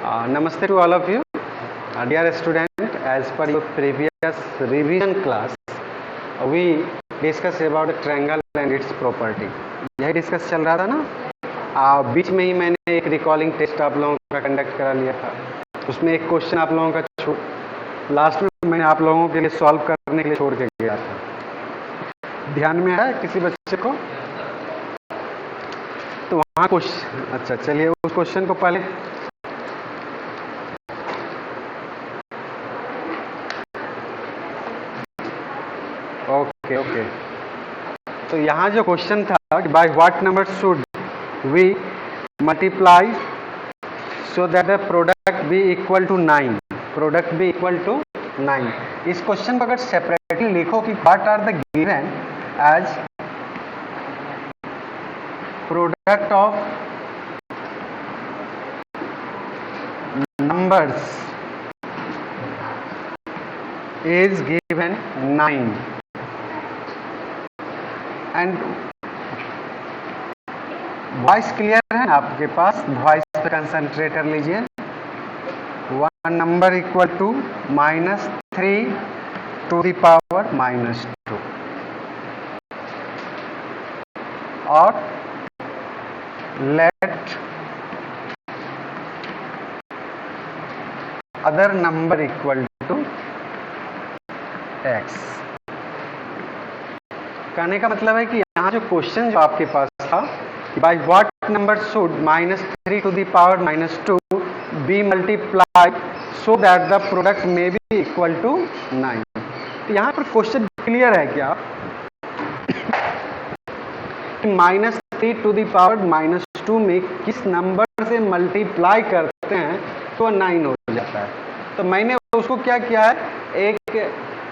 Namaste to all of you. Dear student, as per your previous revision class, we discuss about triangle and its property. यही discuss चल रहा था ना। बीच में ही मैंने एक रिकॉलिंग टेस्ट आप लोगों का कंडक्ट करा लिया था। उसमें एक क्वेश्चन आप लोगों का लास्ट में मैंने आप लोगों के लिए सॉल्व करने के लिए छोड़ के गया था। ध्यान में आया किसी बच्चे को? तो वहाँ क्वेश्चन, अच्छा चलिए उस क्वेश्चन को पहले ओके। तो यहाँ जो क्वेश्चन था कि by what number should we multiply so that the product be equal to 9, product be equal to 9। इस क्वेश्चन को अगर सेपरेटली लिखो कि what are the given as product of numbers is given 9 and voice clear है आपके पास? Voice पे concentrate कर लीजिए। 1 number equal to -3 to the power -2 और let other number equal to x। कहने का मतलब है कि यहाँ जो क्वेश्चन जो आपके पास था, by what number should -3 to the power -2 be multiply so that the product में बी इक्वल टू 9। तो यहाँ पर क्वेश्चन क्लियर है क्या? -3 टू द पावर -2 में किस नंबर से मल्टीप्लाई करते हैं तो 9 हो जाता है। तो मैंने उसको क्या किया है, एक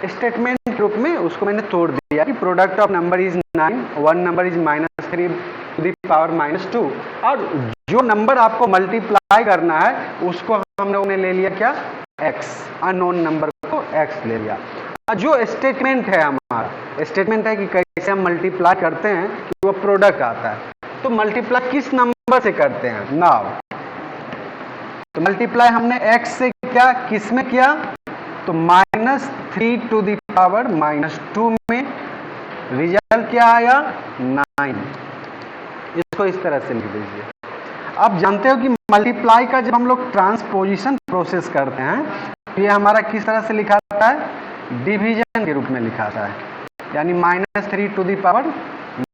स्टेटमेंट रूप में उसको मैंने तोड़ दिया कि product of number is 9, 1 number is -3 to the power -2 और जो नंबर आपको मल्टीप्लाई करना है उसको हम लोगों ने ले लिया क्या, x, अननोन नंबर को x ले लिया। जो स्टेटमेंट है हमारा स्टेटमेंट है कि कैसे हम मल्टीप्लाई करते हैं कि वो प्रोडक्ट आता है। तो मल्टीप्लाई किस नंबर से करते हैं नाउ? तो मल्टीप्लाई हमने x से क्या, किस में किया? तो -3 टू द पावर -2 में रिजल्ट क्या आया, 9। इसको इस तरह से लिख दीजिए। आप जानते हो कि मल्टीप्लाई का जब हम लोग ट्रांसपोजिशन प्रोसेस करते हैं तो ये हमारा किस तरह से लिखाता है, डिवीजन के रूप में लिखाता है, यानी -3 टू द पावर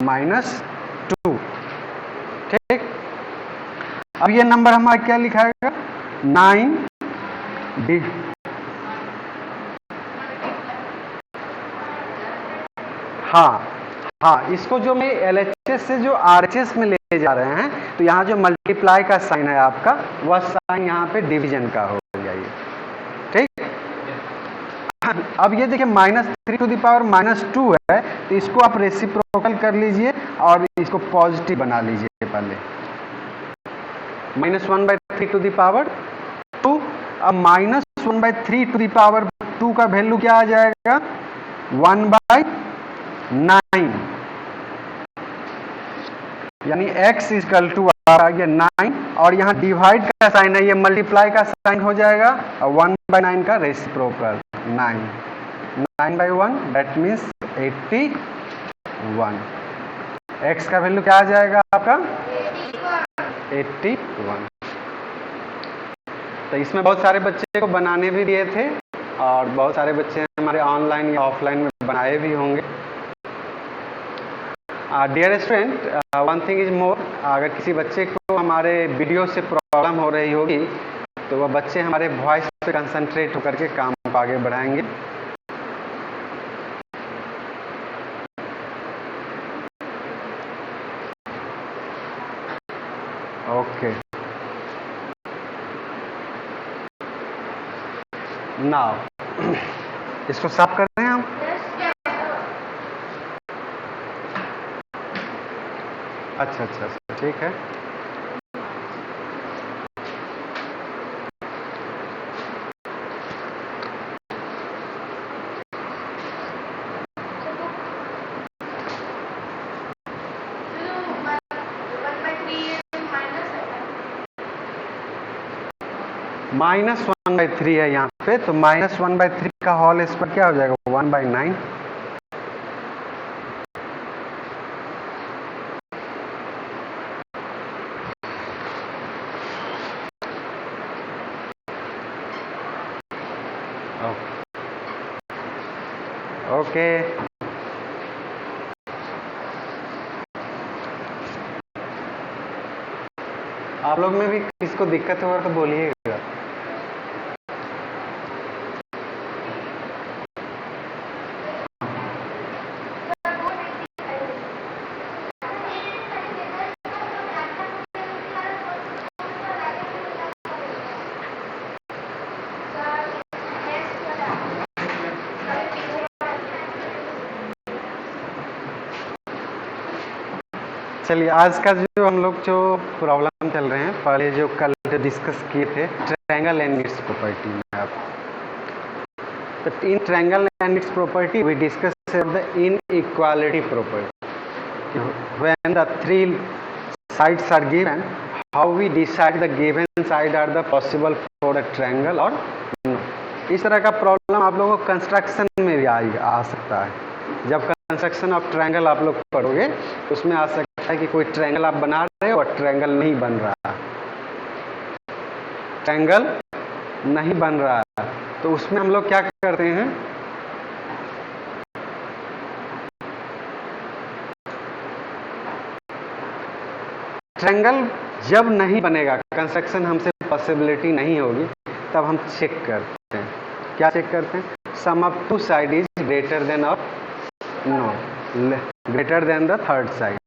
-2। ठीक, अब ये नंबर हमारा क्या लिखाएगा, 9 हाँ, इसको जो मैं LHS से जो RHS में ले जा रहे हैं तो यहाँ जो मल्टीप्लाई का साइन है आपका, वह साइन यहाँ पे डिवीजन का हो जाइए। ठीक, अब ये देखिए -3 टू द पावर -2 है तो इसको आप रेसिप्रोकल कर लीजिए और इसको पॉजिटिव बना लीजिए पहले। -1/3 टू द पावर 2, अब -1/3 टू द पावर 2 का वैल्यू क्या आ जाएगा, 1/9, यानी x इक्वल टू आ गया 9 और यहाँ डिवाइड का साइन है, ये मल्टीप्लाई का साइन हो जाएगा और 1/9 का रेसिप्रोकल 9/1 दैट मीन्स 81। x का वैल्यू क्या आ जाएगा आपका, 81। तो इसमें बहुत सारे बच्चे को बनाने भी दिए थे और बहुत सारे बच्चे हमारे ऑनलाइन या ऑफलाइन में बनाए भी होंगे। Dear student, one thing is more, अगर किसी बच्चे को हमारे वीडियो से प्रॉब्लम हो रही होगी तो वह बच्चे हमारे वॉइस पे कंसंट्रेट होकर के काम को आगे बढ़ाएंगे। ओके, नाउ इसको साफ कर रहे हैं हम। अच्छा, ठीक है। -1/3 है यहाँ पे, तो -1/3 का होल स्क्वायर क्या हो जाएगा, 1/9। ओके, आप लोग में भी किसको दिक्कत होगा तो बोलिएगा। चलिए, आज का जो हम लोग जो प्रॉब्लम चल रहे हैं, पहले जो कल जो डिस्कस किए थे ट्रायंगल एंड इट्स प्रॉपर्टी में, आप तो in triangle and its property we discuss the inequality property, when the three sides are given, how we decide the given side are the possible for a triangle और इस तरह का problem आप लोगों को कंस्ट्रक्शन में भी आ सकता है। जब कंस्ट्रक्शन ऑफ ट्रायंगल आप लोग पढ़ोगे उसमें आ सकता है कि कोई ट्रायंगल आप बना रहे हो और ट्रायंगल नहीं बन रहा, ट्रायंगल नहीं बन रहा है, तो उसमें हम लोग क्या करते हैं, ट्रायंगल जब नहीं बनेगा, कंस्ट्रक्शन हमसे पॉसिबिलिटी नहीं होगी, तब हम चेक करते हैं। क्या चेक करते हैं, sum of two side is greater than और no greater than the third side,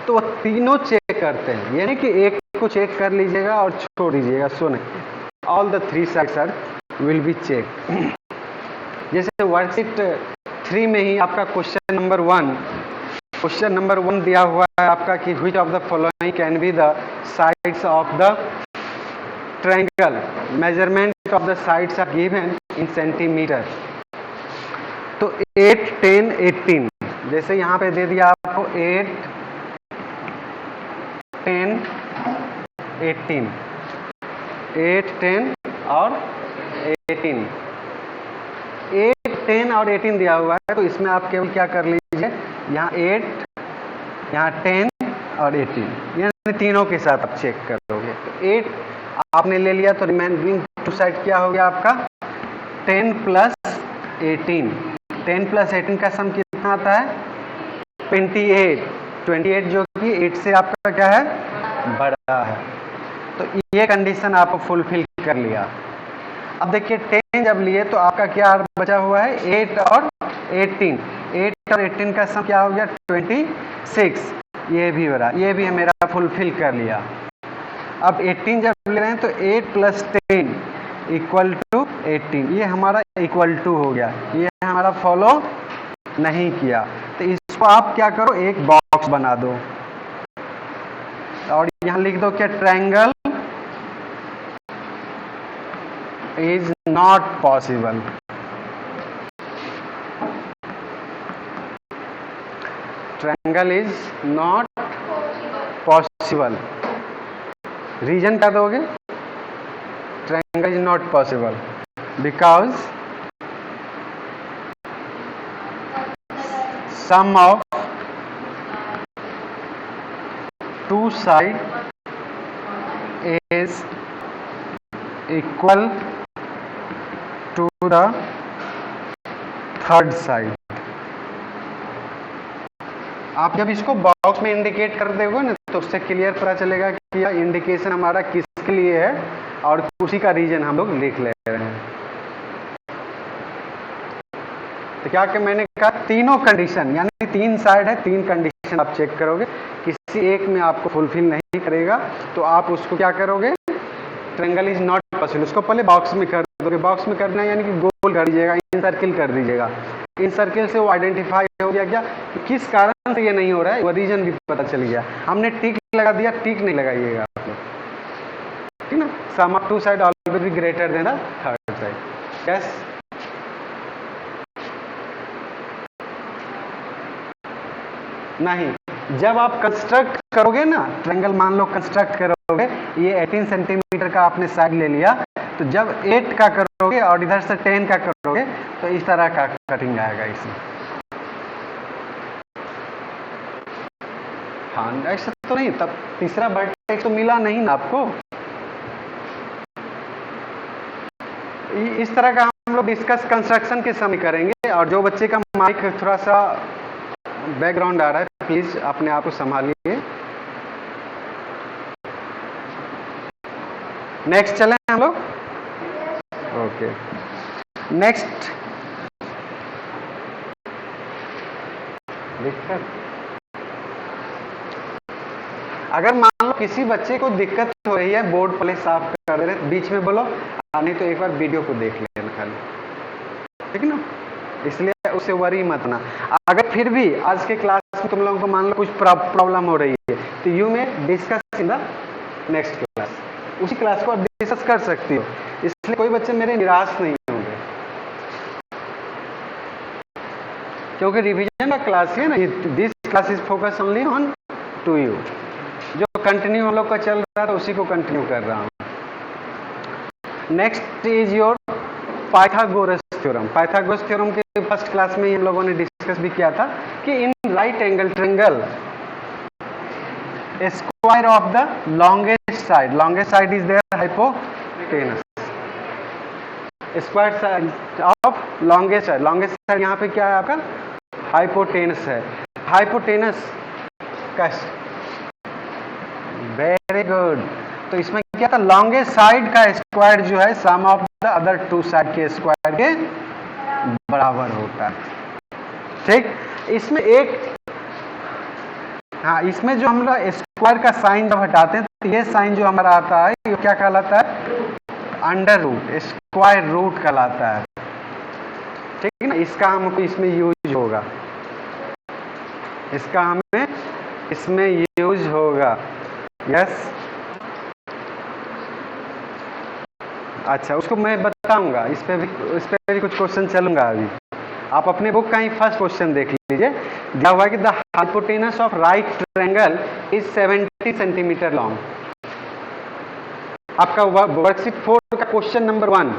तो वो तीनों चेक करते हैं, यानी कि एक को चेक कर लीजिएगा और छोड़ दीजिएगा, सो नहीं, all the three sides are will be check. जैसे वर्कशीट 3 में ही आपका क्वेश्चन नंबर 1 दिया हुआ है आपका कि which of the following can be the sides of the triangle, measurement of the sides are given in centimetre, तो 8, 10, 18, जैसे यहाँ पे दे दिया आपको 8, 10, 18, 8, 10 और 18, 8, 10 और 18 दिया हुआ है, तो इसमें आप केवल क्या कर लीजिए, यहाँ 8, यहाँ 10 और 18, यानी तीनों के साथ आप चेक करोगे, तो 8 आपने ले लिया, तो रिमेनिंग टू साइड क्या हो गया आपका 10 प्लस 18, 10 प्लस 18 का सम कितना आता है 28 जो कि 8 से आपका क्या है बड़ा है, तो ये कंडीशन आपको फुलफिल कर लिया। अब देखिए 10 जब लिए तो आपका क्या बचा हुआ है 8 और 18, 8 और 18 का सम क्या हो गया 26, ये भी बड़ा, ये भी मेरा फुलफिल कर लिया। अब 18 जब ले रहे हैं तो 8 प्लस 10 इक्वल टू 18, ये हमारा इक्वल टू हो गया, ये हमारा फॉलो नहीं किया, तो इसको आप क्या करो एक बॉक्स बना दो और यहाँ लिख दो क्या triangle is not possible, triangle is not possible, reason क्या दोगे, triangle is not possible because sum of two side is equal to the third side। आप जब इसको बॉक्स में इंडिकेट कर दोगे ना तो उससे क्लियर पता चलेगा कि यह इंडिकेशन हमारा किसके लिए है और उसी का रीजन हम लोग लिख ले रहे हैं। तो क्या कि मैंने कहा तीनों कंडीशन, यानी 3 साइड है, 3 कंडीशन आप चेक करोगे, किसी एक में आपको फुलफिल नहीं करेगा तो आप उसको क्या करोगे, ट्रायंगल इज नॉट पॉसिबल, उसको पहले बॉक्स में कर दोगे, बॉक्स में करना है यानी कि गोल कर दीजिएगा, इन सर्किल कर दीजिएगा, इन सर्किल से वो आइडेंटिफाई हो गया क्या कि किस कारण से ये नहीं हो रहा है, वो रीजन भी पता चल गया। हमने टिक लगा दिया, टिक नहीं लगाइएगा आप लोग, ठीक ना, sum of two side always be greater than the third side. Yes, नहीं, जब आप कंस्ट्रक्ट करोगे ना ट्रायंगल, मान लो कंस्ट्रक्ट करोगे, ये 18 सेंटीमीटर का आपने साइड ले लिया, तो जब 8 का करोगे और इधर से 10 का करोगे तो इस तरह का कटिंग आएगा इसमें। हाँ, ऐसा तो नहीं, तब तीसरा वर्टेक्स तो मिला नहीं ना आपको। इस तरह का हम लोग डिस्कस कंस्ट्रक्शन के समय करेंगे। और जो बच्चे का माइक थोड़ा सा बैकग्राउंड आ रहा है, प्लीज अपने आप को संभालिए। नेक्स्ट चलें हम लोग। ओके, नेक्स्ट दिक्कत, अगर मान लो किसी बच्चे को दिक्कत हो रही है, बोर्ड पहले साफ कर दे रहे, बीच में बोलो, नहीं तो एक बार वीडियो को देख लेना खाली, ठीक है ना, इसलिए उसे वरी मत ना। अगर फिर भी आज के क्लास में तुम लोगों को मान लो कुछ प्रॉब्लम हो रही है तो यू में discuss in the next class, उसी क्लास को आप डिस्कस कर सकती हो, इसलिए कोई बच्चे मेरे निराश नहीं होंगे, क्योंकि रिवीजन का क्लास है ना, this class is focus only on to you. जो कंटिन्यू हम लोग का चल रहा था उसी को कंटिन्यू कर रहा हूं। Next is your Pythagoras theorem. Pythagoras theorem के फर्स्ट क्लास में हम लोगों ने डिस्कस भी किया था कि in right angle triangle square of the longest side is their hypotenuse, square side of longest side यहाँ पे क्या है आपका हाइपोटेनस है। हाइपोटेनस का, वेरी गुड, तो इसमें क्या था, लॉन्गेस्ट साइड का स्क्वायर जो है sum of the other two side के स्क्वायर के बराबर होता है, ठीक। इसमें एक, हाँ, इसमें जो हम लोग स्क्वायर का साइन जब हटाते हैं तो ये साइन जो हमारा आता है ये क्या कहलाता है, अंडर रूट, स्क्वायर रूट कहलाता है, ठीक है ना। इसका हमको इसमें यूज होगा, इसका हमें इसमें यूज होगा, यस। अच्छा, उसको मैं बताऊंगा, इस पे भी कुछ क्वेश्चन चलूंगा। अभी आप अपने बुक का ही फर्स्ट क्वेश्चन देख लीजिए, दिया हुआ है कि the hypotenuse of right triangle is 70 centimetre long. आपका वर्कशीट 4 का क्वेश्चन नंबर 1।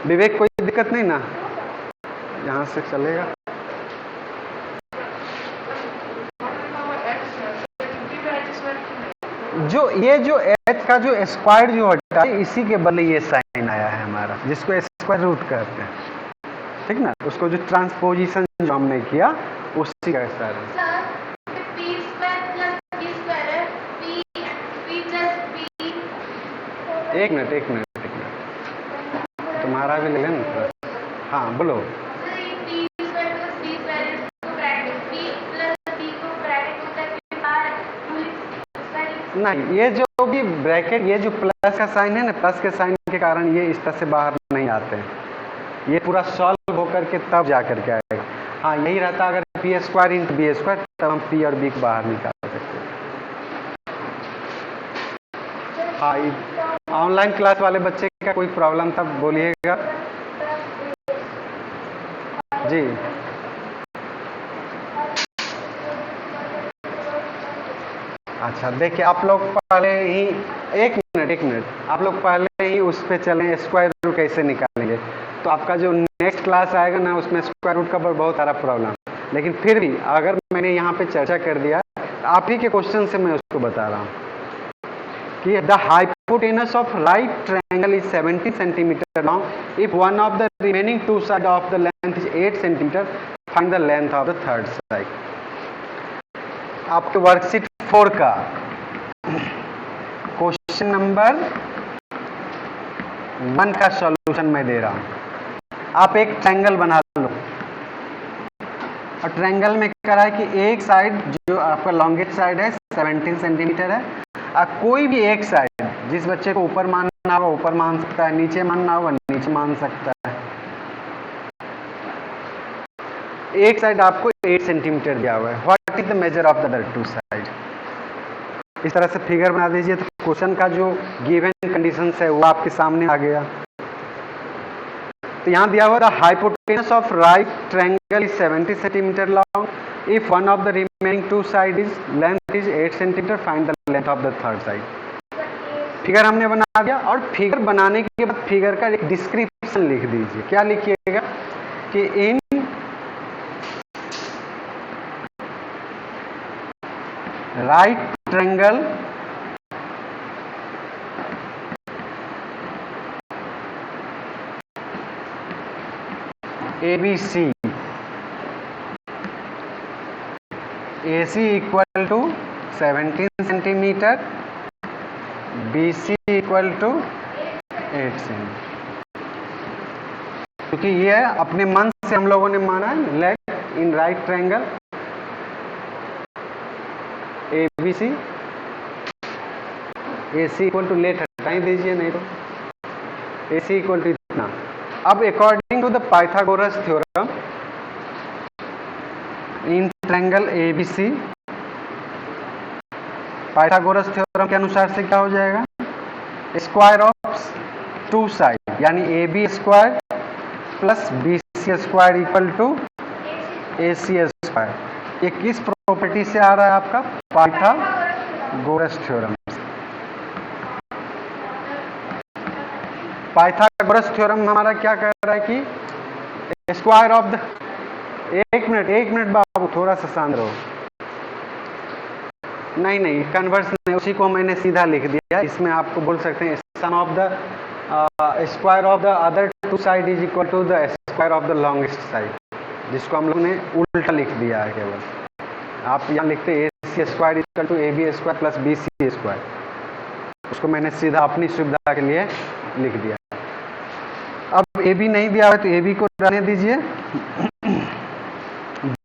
विवेक, कोई दिक्कत नहीं ना, यहां से चलेगा। जो ये जो h का जो स्क्वायर जो हटा है, इसी के बदले ये साइन आया है हमारा, जिसको स्क्वायर रूट कहते हैं, ठीक ना। उसको जो ट्रांसपोजिशन जो हमने किया उसी का सर, एक मिनट तुम्हारा भी ले लेना। हाँ बोलो। नहीं, ये जो भी ब्रैकेट, ये जो प्लस का साइन है ना, प्लस के साइन के कारण ये इस तरह से बाहर नहीं आते हैं, ये पूरा सॉल्व होकर के तब जा करके आएगा। हाँ, यही रहता अगर P square into B square, तब हम पी और बी को बाहर निकाल सकते हैं। हाँ, ऑनलाइन क्लास वाले बच्चे का कोई प्रॉब्लम तब बोलिएगा जी। अच्छा, देखिए आप लोग पहले ही एक मिनट आप लोग पहले ही उस पे चलें, स्क्वायर रूट कैसे निकालेंगे। तो आपका जो नेक्स्ट क्लास आएगा ना, उसमें स्क्वायर रूट का बहुत सारा प्रॉब्लम, लेकिन फिर भी अगर मैंने यहाँ पे चर्चा कर दिया, तो आप ही के क्वेश्चन से मैं उसको बता रहा हूँ कि the hypotenuse of right triangle is 70 centimetre long if one of the remaining to side of the length is 8 centimetre, find the length of the third side. आपके वर्कशीट 4 का क्वेश्चन नंबर 1 का सॉल्यूशन मैं दे रहा हूं। आप एक triangle बना लो, और ट्रायंगल में कह रहा है कि एक साइड जो आपका लॉन्गेस्ट साइड है 17 सेंटीमीटर है, कोई भी एक साइड, जिस बच्चे को ऊपर मानना होगा ऊपर मान सकता है, नीचे मानना होगा नीचे मान सकता है। एक साइड आपको 8 सेंटीमीटर दिया हुआ है, what is the measure of the other two side. इस तरह से फिगर बना दीजिए, तो क्वेश्चन का जो गिवन कंडीशंस है वो आपके सामने आ गया। तो यहाँ दिया हुआ the hypotenuse of right triangle is 70 centimetre long if one of the remaining to side is length is 8 centimetre, find the length of the third side. Figure हमने बना दिया, और फिगर बनाने के बाद फिगर का एक डिस्क्रिप्शन लिख दीजिए। क्या लिखिएगा कि in right triangle ABC, AC equal to 17 centimetre, BC equal to 8 centimetre. क्योंकि ये अपने मन से हम लोगों ने माना let in right triangle ABC, AC equal to, let हटा ही दीजिए नहीं तो, AC इक्वल टू इतना। अब according to the Pythagoras theorem in triangle ABC, Pythagoras theorem के अनुसार से क्या हो जाएगा, स्क्वायर ऑफ टू साइड यानी AB square plus BC square equal to AC square. ये किस प्रॉपर्टी से आ रहा है आपका, पाइथागोरस थ्योरम। पाइथागोरस थ्योरम हमारा क्या कह रहा है कि स्क्वायर ऑफ द, एक मिनट बाबू, थोड़ा सा शांत रहो। नहीं कन्वर्स नहीं, उसी को मैंने सीधा लिख दिया। इसमें आपको बोल सकते हैं sum of the square of the other two side is equal to the square of the longest side, जिसको हम लोग ने उल्टा लिख दिया है केवल। आप यहाँ लिखते AC square equal to AB square plus BC square, उसको मैंने सीधा अपनी सुविधा के लिए लिख दिया। अब AB नहीं दिया हुआ तो AB को रहने दीजिए।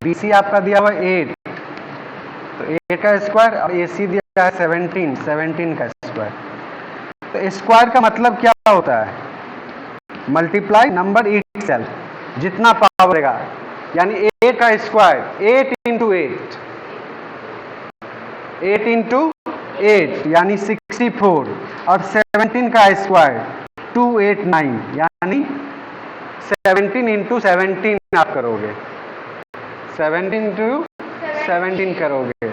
BC आपका दिया हुआ 8, तो 8 का स्क्वायर, और AC दिया है 17 का स्क्वायर। तो स्क्वायर का मतलब क्या होता है, मल्टीप्लाई नंबर इटसेल्फ, जितना पावर देगा, यानी A का स्क्वायर 8 इंटू 8 यानी 64, और 17 का स्क्वायर 289 यानी 17 इंटू 17 आप करोगे, 17 इंटू 17 करोगे।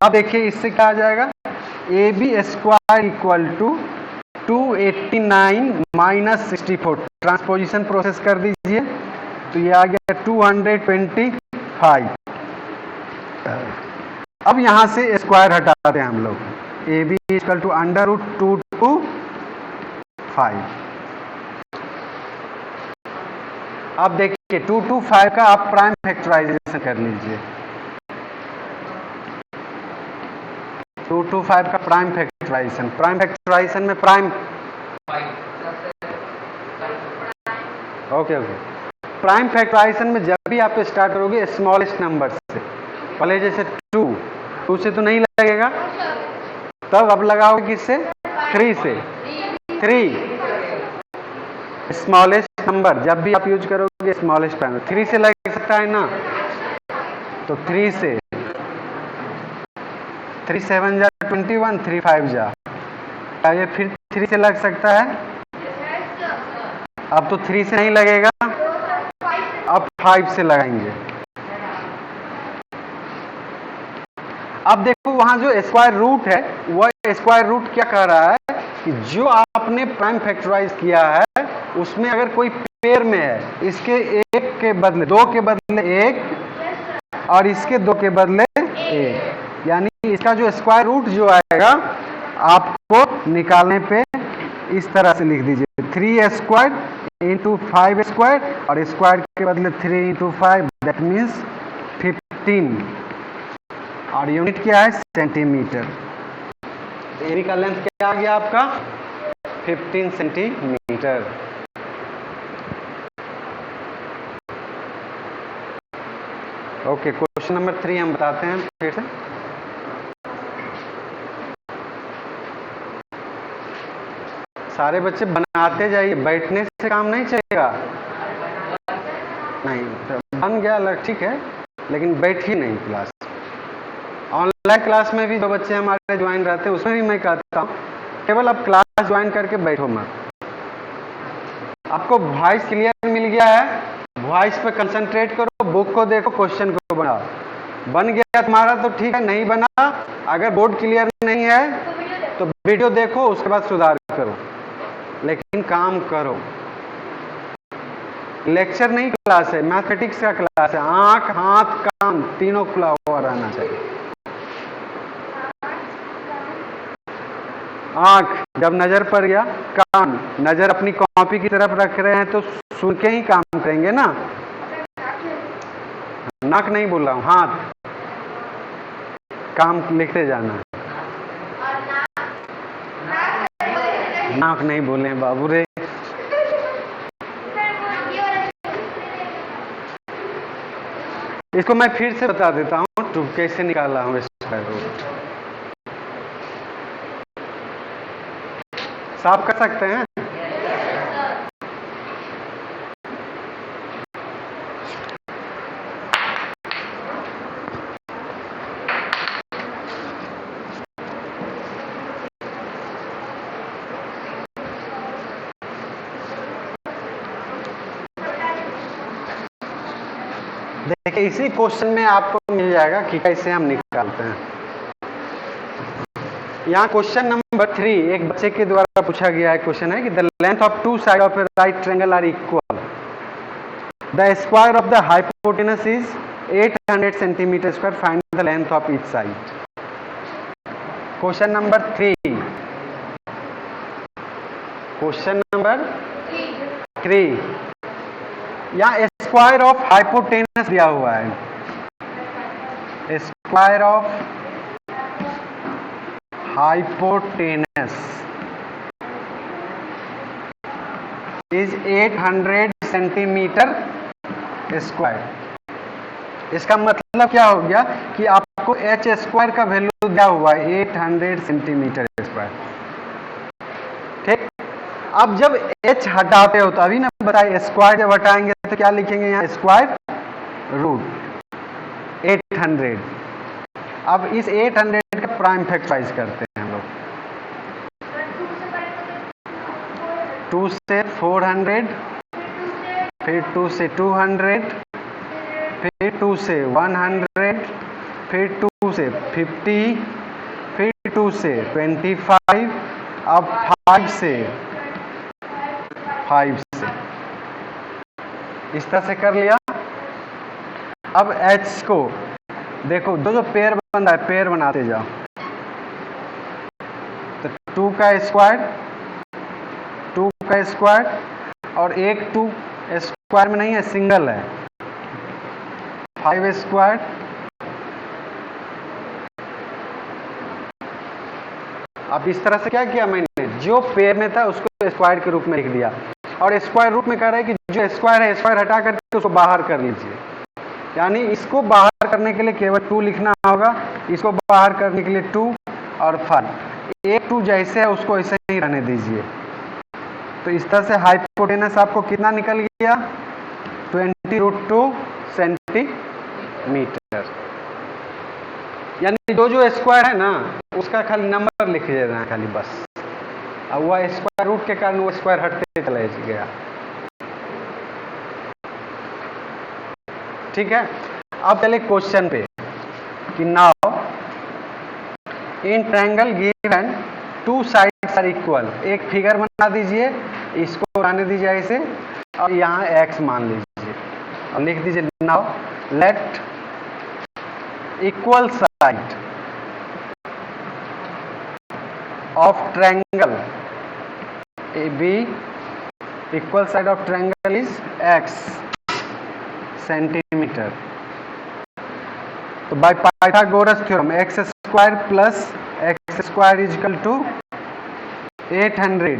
अब देखिए इससे क्या आ जाएगा, AB square equal to 289 minus 64, transposition process कर दीजिए तो ये आ गया 225। अब यहां से स्क्वायर हटाते हैं हम लोग, AB equal to under root 225। अब देखिए 225 का आप प्राइम फैक्टराइजेशन कर लीजिए, 225 का प्राइम फैक्टराइजेशन में प्राइम, ओके प्राइम फैक्टराइजेशन में जब भी आप स्टार्ट करोगे स्मॉलेस्ट नंबर से, पहले जैसे 2 से तो नहीं लगेगा, तब अब लगाओगे किससे, 3 से। 3 स्मॉलेस्ट नंबर जब भी आप यूज करोगे स्मॉलेस्ट नंबर 3 से लग सकता है ना, तो 3 से, 3 7 जा 21, 3 5 जा, क्या ये फिर 3 से लग सकता है, अब तो 3 से नहीं लगेगा, अब 5 से लगाएंगे। अब देखो वहां जो स्क्वायर रूट है, वह स्क्वायर रूट क्या कह रहा है कि जो आपने प्राइम फैक्टराइज किया है उसमें अगर कोई पेयर में है, इसके 1 के बदले 2 के बदले 1 और इसके 2 के बदले 1, यानी इसका जो स्क्वायर रूट जो आएगा आपको निकालने पे इस तरह से लिख दीजिए, 3 स्क्वायर इंटू 5 स्क्वायर, और स्क्वायर के बदले 3 इंटू 5, दैट मीन्स 15, और यूनिट क्या है, सेंटीमीटर। एरिया का लेंथ क्या आ गया आपका, 15 सेंटीमीटर। ओके, क्वेश्चन नंबर 3 हम बताते हैं फिर से। सारे बच्चे बनाते जाइए, बैठने से काम नहीं चलेगा। नहीं तो बन गया ठीक है, लेकिन बैठिए नहीं क्लास। ऑनलाइन क्लास में भी जो बच्चे हमारे ज्वाइन रहते हैं उसमें भी मैं कहता हूँ केवल आप क्लास ज्वाइन करके बैठो मत। आपको वॉइस क्लियर मिल गया है, वॉइस पे कंसंट्रेट करो, बुक को देखो, क्वेश्चन को बनाओ। बन गया तुम्हारा तो ठीक है, नहीं बना, अगर बोर्ड क्लियर नहीं है तो वीडियो देखो, उसके बाद सुधार करो, लेकिन काम करो। लेक्चर नहीं क्लास है, मैथमेटिक्स का क्लास है। आंख, हाथ, कान तीनों खुला हुआ रहना चाहिए। आंख जब नजर पर गया, कान, नजर अपनी कॉपी की तरफ रख रहे हैं तो सुन के ही काम करेंगे ना। नाक नहीं बोल रहा हूं, हाथ, काम लिखते जाना। नाक नहीं बोले बाबू रे। इसको मैं फिर से बता देता हूं तो कैसे निकाला हूं स्क्वायर रूट। साफ कर सकते हैं। देखिए इसी क्वेश्चन में आपको मिल जाएगा कि कैसे हम निकालते हैं। यहाँ क्वेश्चन नंबर 3 एक बच्चे के द्वारा पूछा गया है। क्वेश्चन है कि the length of two side of a right triangle are equal, the square of the hypotenuse is 800 centimetre square, find the length of each side. Question number 3, question number 3, यहाँ स्क्वायर ऑफ हाइपोटेनस दिया हुआ है। Square of hypotenuse is 800 centimetre square. इसका मतलब क्या हो गया कि आपको एच स्क्वायर का वैल्यू दिया हुआ है 800 सेंटीमीटर स्क्वायर। ठीक, अब जब h हटाते हो तो अभी ना बताइए, स्क्वायर जब हटाएंगे तो क्या लिखेंगे यहाँ, स्क्वायर रूट 800। अब इस 800 का प्राइम फैक्टराइज करते हैं हम लोग। 2 से 400, फिर 2 से 200, फिर 2 से 100, फिर 2 से 50, फिर 2 से 25, अब 5 से इस तरह से कर लिया। अब h को देखो, जो पेयर बन रहा है पेयर बनाते जाओ। तो 2 का स्क्वायर, 2 का स्क्वायर और एक 2 स्क्वायर में नहीं है, सिंगल है, 5 स्क्वायर, अब इस तरह से क्या किया मैंने, जो पेयर में था उसको स्क्वायर के रूप में लिख दिया। और स्क्वायर रूट में कह रहा है कि जो स्क्वायर है, स्क्वायर हटा करके उसको बाहर कर लीजिए। यानी इसको बाहर करने के लिए केवल 2 लिखना होगा, इसको बाहर करने के लिए 2 और 5। एक 2 जैसे है उसको ऐसे ही रहने दीजिए। तो इस तरह से हाइपोटेनस आपको कितना निकल गया, 20√2 सेंटीमीटर। यानी जो स्क्वायर है ना उसका खाली नंबर लिख देना है खाली बस। अब वह स्क्वायर रूट के कारण वो स्क्वायर हटते चला गया। ठीक है, अब चले क्वेश्चन पे कि now in triangle given 2 sides are equal. एक फिगर बना दीजिए, इसको बनाने दीजिए ऐसे, और यहाँ x मान लीजिए और लिख दीजिए now let equal side of triangle AB, equal side of triangle is x centimetre. तो by Pythagoras theorem x square plus x square is equal to 800,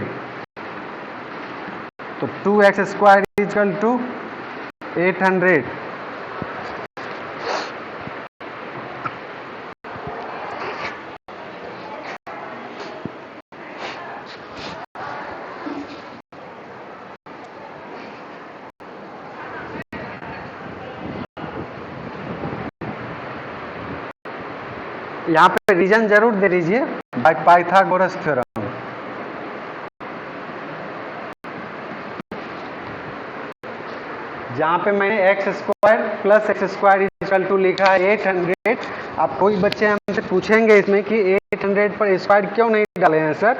तो 2x square is equal to 800। यहाँ पे reason जरूर दे दीजिए, bye Pythagoras theorem. जहाँ पे मैंने x square plus x square equal to लिखा है 800। अब कोई बच्चे हमसे पूछेंगे इसमें कि 800 पर स्क्वायर क्यों नहीं डाले हैं सर,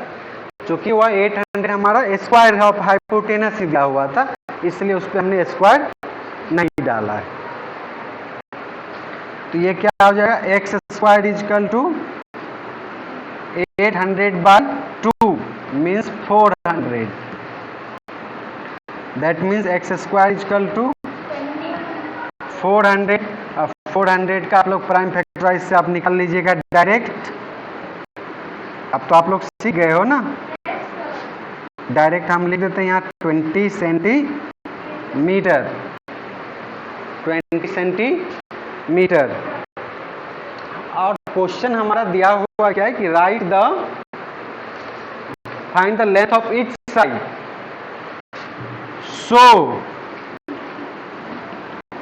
क्योंकि वह 800 हमारा स्क्वायर ऑफ हाइपोटेनस ही दिया हुआ था, इसलिए उस पर हमने स्क्वायर नहीं डाला है। तो ये क्या हो जाएगा, x square equal to 800/2 means 400। That means x square equal to 400। 400 का आप लोग प्राइम फैक्टराइज से आप निकाल लीजिएगा डायरेक्ट। अब तो आप लोग सीख गए हो ना, डायरेक्ट हम लिख देते हैं यहाँ 20 सेंटीमीटर। 20 सेंटीमीटर। और क्वेश्चन हमारा दिया हुआ क्या है कि right the find the length of each side. So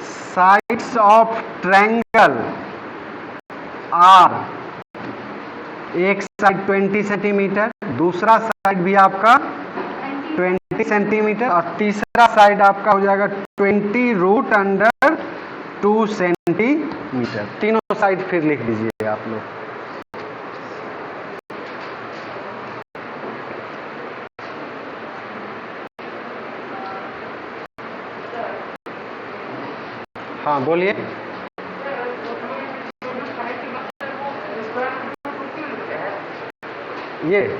sides of triangle are, एक साइड 20 सेंटीमीटर, दूसरा साइड भी आपका 20 सेंटीमीटर और तीसरा साइड आपका हो जाएगा 20√2 सेंटीमीटर। तीनों साइड फिर लिख दीजिए आप लोग। हाँ बोलिए। ये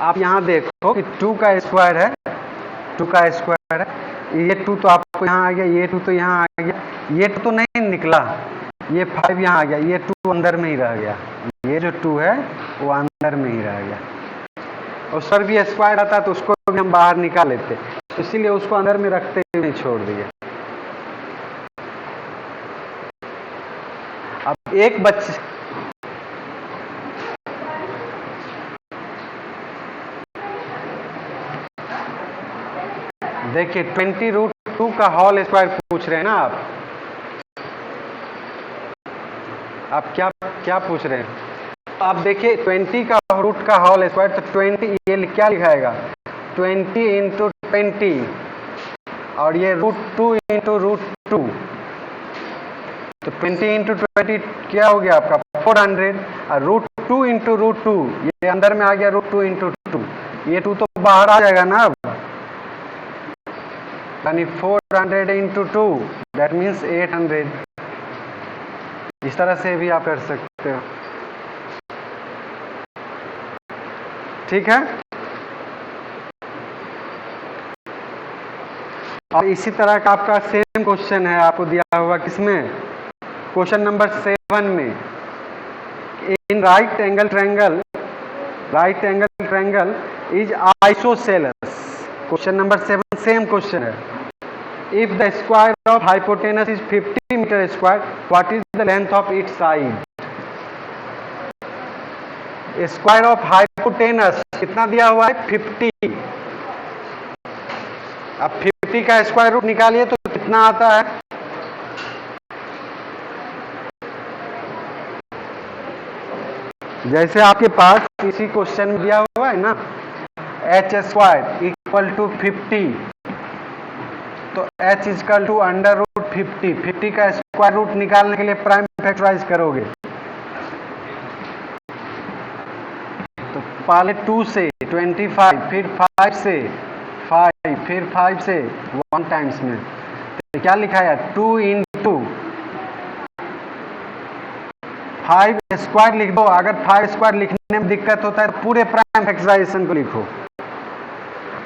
आप यहाँ देखो कि 2 का स्क्वायर है, 2 का स्क्वायर है, ये 2 तो आपको यहाँ आ गया, ये 2 तो यहाँ आ गया, ये 2 तो नहीं निकला, ये 5 यहाँ आ गया, ये 2 अंदर में ही रह गया, ये जो 2 है वो अंदर में ही रह गया। और सर भी स्क्वायर आता तो उसको भी हम बाहर निकाल लेते, इसीलिए उसको अंदर में रखते हुए नहीं छोड़ दिए। अब एक बच्चे देखिए 20√2 का होल स्क्वायर पूछ रहे हैं ना आप क्या पूछ रहे हैं? आप देखिए 20 का रूट का होल स्क्वायर, तो 20 ये क्या लिखाएगा 20 इंटू 20 और ये √2 इंटू √2, तो 20 इंटू 20 क्या हो गया आपका 400 और √2 इंटू √2 ये अंदर में आ गया √2 इंटू 2, ये 2 तो बाहर आ जाएगा ना अब, यानी 400 इंटू 2 दैट मीन्स 800। इस तरह से भी आप कर सकते हो, ठीक है। और इसी तरह का आपका सेम क्वेश्चन है आपको दिया हुआ किसमें, क्वेश्चन नंबर 7 में, in right angle triangle is isosceles. Question number 7 same question है। If the square of hypotenuse is 50 metre square, what is the length of its side. Square of hypotenuse कितना दिया हुआ है 50। अब 50 का स्क्वायर रूट निकालिए तो कितना आता है, जैसे आपके पास इसी क्वेश्चन में दिया हुआ है ना h स्क्वायर इक्वल टू 50, तो h इक्वल टू √50। 50 का स्क्वायर रूट निकालने के लिए प्राइम फैक्टराइज करोगे तो पहले 2 से 25, फिर 5 से 5, फिर 5 से 1 टाइम्स में, तो क्या लिखा है 2 इंटू 5 स्क्वायर लिख दो। अगर 5 स्क्वायर लिखने में दिक्कत होता है तो पूरे प्राइम फैक्टराइजेशन को लिखो।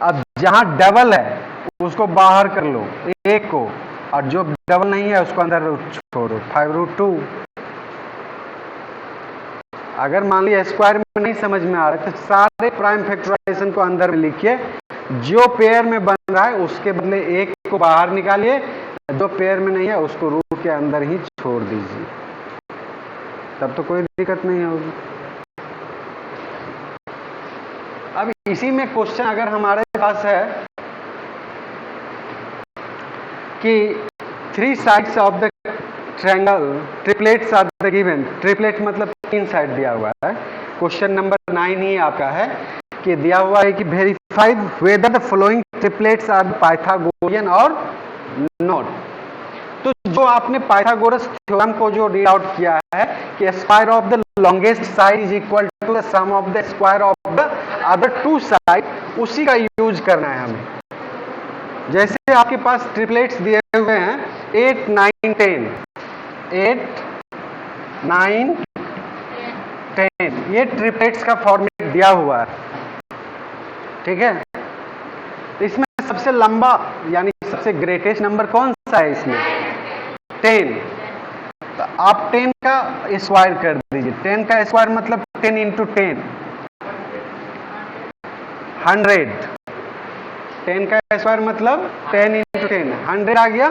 अब जहां डबल है उसको बाहर कर लो एक को, और जो डबल नहीं है उसको अंदर छोड़ो 5√2। अगर मान लीजिए स्क्वायर में नहीं समझ में आ रहा तो सारे प्राइम फैक्टराइजेशन को अंदर में लिखिए, जो पेयर में बन रहा है उसके बदले एक को बाहर निकालिए, जो पेयर में नहीं है उसको रूट के अंदर ही छोड़ दीजिए, तब तो कोई दिक्कत नहीं होगी। अब इसी में क्वेश्चन अगर हमारे पास है कि 3 sides of the triangle triplets are the given. Triplet मतलब 3 साइड दिया हुआ है। क्वेश्चन नंबर 9 ही आपका है कि दिया हुआ है कि verify whether the following triplets are Pythagorean और नॉट। तो जो आपने पाइथागोरस थ्योरम को जो रीड आउट किया है कि square of the longest side is equal to the sum of the square of the other two side, उसी का यूज करना है हमें। जैसे आपके पास ट्रिपलेट्स दिए हुए हैं 8, 9, 10, 8, 9, 10, ये ट्रिपलेट्स का फॉर्मेट दिया हुआ है, ठीक है। इसमें सबसे लंबा यानी सबसे ग्रेटेस्ट नंबर कौन सा है इसमें? 10। तो आप 10 का स्क्वायर कर दीजिए। 10 का स्क्वायर मतलब 10 इंटू 10, 100। 10 का स्क्वायर मतलब 10 इंटू 10, 100 आ गया।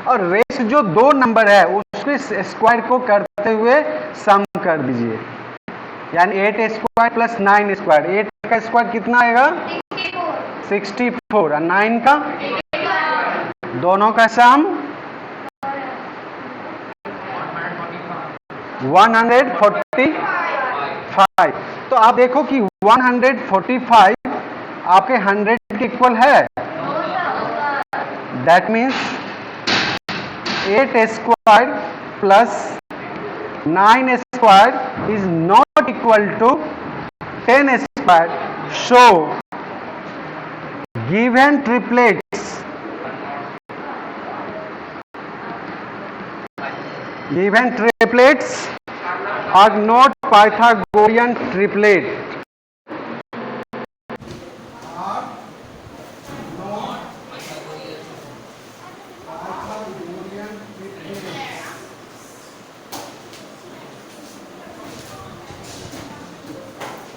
और रेस जो दो नंबर है उसके स्क्वायर को करते हुए सम कर दीजिए, यानी 8 स्क्वायर प्लस 9 स्क्वायर। 8 का स्क्वायर कितना आएगा? 64। और 9 का, दोनों का सम 145। तो आप देखो कि 145 आपके 100 के इक्वल है। That means 8 square plus 9 square is not equal to 10 square. So given triplets are not Pythagorean triplet.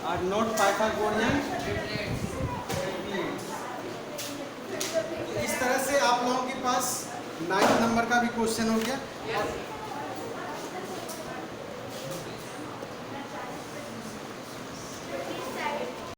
Are not Pythagorean triplets. इस तरह से आप लोगों के पास 9 नंबर का भी क्वेश्चन हो गया।